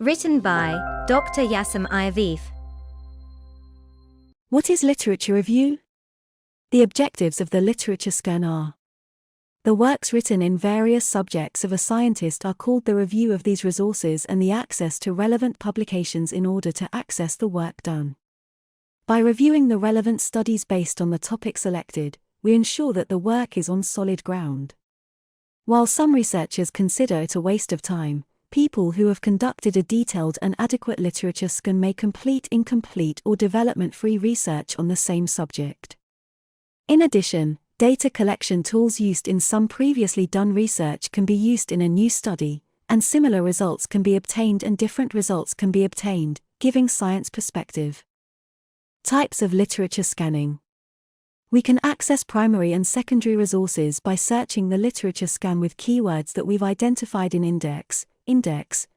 Written by Dr.Yaşam Ayavefe. What is literature review? The objectives of the literature scan are: the works written in various subjects of a scientist are called the review of these resources and the access to relevant publications in order to access the work done. By reviewing the relevant studies based on the topic selected, we ensure that the work is on solid ground. While some researchers consider it a waste of time, people who have conducted a detailed and adequate literature scan may complete incomplete or development-free research on the same subject. In addition, data collection tools used in some previously done research can be used in a new study, and similar results can be obtained and different results can be obtained, giving science perspective. Types of literature scanning. We can access primary and secondary resources by searching the literature scan with keywords that we've identified in index,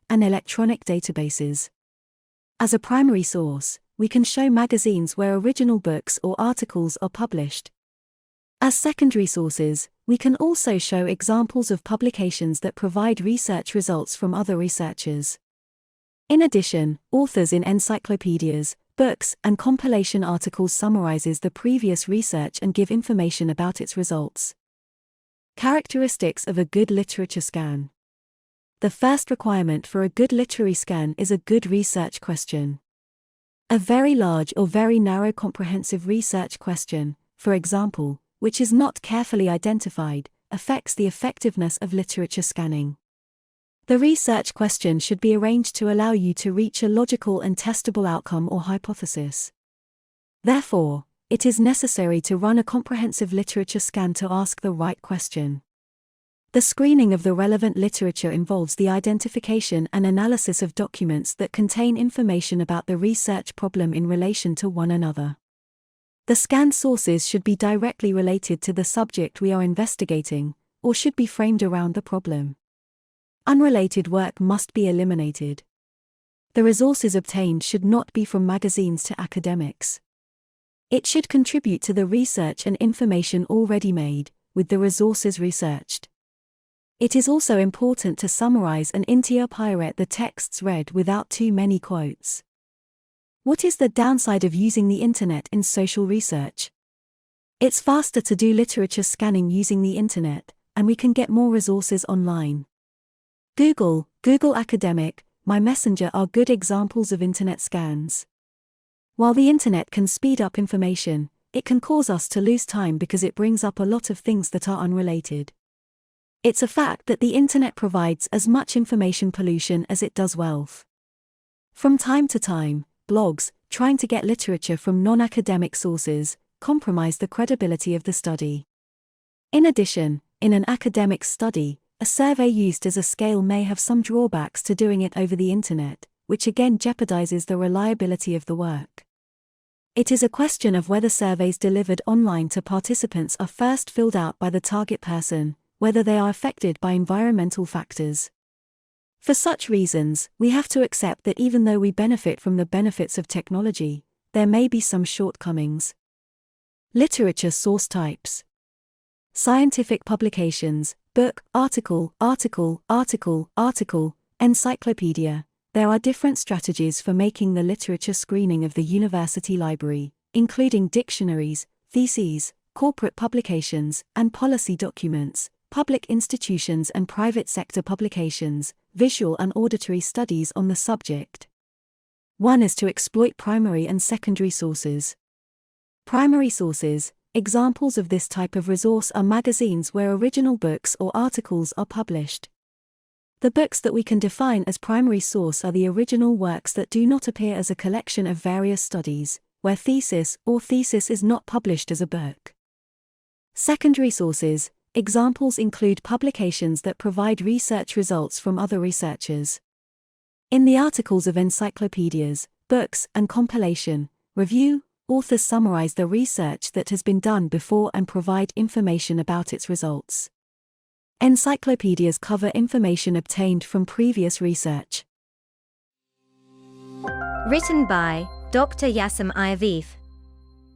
and electronic databases. As a primary source, we can show magazines where original books or articles are published. As secondary sources, we can also show examples of publications that provide research results from other researchers. In addition, authors in encyclopedias, books, and compilation articles summarizes the previous research and give information about its results. Characteristics of a good literature scan. The first requirement for a good literary scan is a good research question. A very large or very narrow comprehensive research question, for example, which is not carefully identified, affects the effectiveness of literature scanning. The research question should be arranged to allow you to reach a logical and testable outcome or hypothesis. Therefore, it is necessary to run a comprehensive literature scan to ask the right question. The screening of the relevant literature involves the identification and analysis of documents that contain information about the research problem in relation to one another. The scanned sources should be directly related to the subject we are investigating, or should be framed around the problem. Unrelated work must be eliminated. The resources obtained should not be from magazines to academics. It should contribute to the research and information already made, with the resources researched. It is also important to summarize and interpret the texts read without too many quotes. What is the downside of using the internet in social research? It's faster to do literature scanning using the internet, and we can get more resources online. Google Academic, My Messenger are good examples of internet scans. While the internet can speed up information, it can cause us to lose time because it brings up a lot of things that are unrelated. It's a fact that the internet provides as much information pollution as it does wealth. From time to time, blogs, trying to get literature from non-academic sources, compromise the credibility of the study. In addition, in an academic study, a survey used as a scale may have some drawbacks to doing it over the internet, which again jeopardizes the reliability of the work. It is a question of whether surveys delivered online to participants are first filled out by the target person, whether they are affected by environmental factors. For such reasons, we have to accept that even though we benefit from the benefits of technology, there may be some shortcomings. Literature source types. Scientific publications, book, article, encyclopedia. There are different strategies for making the literature screening of the university library, including dictionaries, theses, corporate publications, and policy documents, public institutions and private sector publications, visual and auditory studies on the subject. One is to exploit primary and secondary sources. Primary sources, examples of this type of resource are magazines where original books or articles are published. The books that we can define as primary source are the original works that do not appear as a collection of various studies, where thesis is not published as a book. Secondary sources, examples include publications that provide research results from other researchers. In the articles of encyclopedias, books, and compilation, review, authors summarize the research that has been done before and provide information about its results. Encyclopedias cover information obtained from previous research. Written by Dr.Yaşam Ayavefe.